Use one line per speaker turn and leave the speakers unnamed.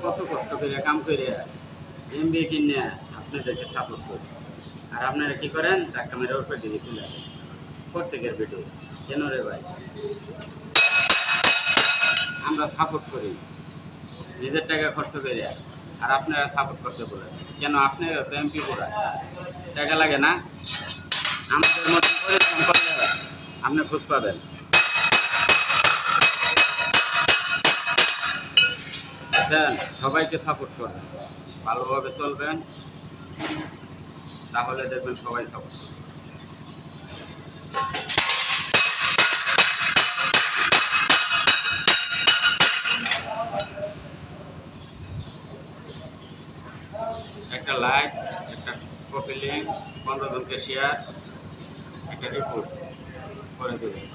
কত কষ্ট করে কাম করে এমবি কিনে আপনাদেরকে সাপোর্ট করি, আর আপনারা কি করেন ধাক্কা মেরে ওর পেটে দিয়ে তুলে প্রত্যেকের পেটে। কেন রে ভাই? আমরা সাপোর্ট করি নিজের টাকা খরচ করে, আর আপনারা সাপোর্ট করতে বলেন কেন? আপনারা তো এমপি করায় টাকা লাগে না? আমাদের মতন পরিশ্রম করলে আপনি খোঁজ পাবেন। বুঝছেন? সবাইকে সাপোর্ট করবেন, ভালোভাবে চলবেন, তাহলে দেখবেন সবাই সাপোর্ট করবে। একটা লাইক, একটা কপি লিঙ্ক, 15 জনকে শেয়ার, একটা রিপোর্ট করে দেবেন।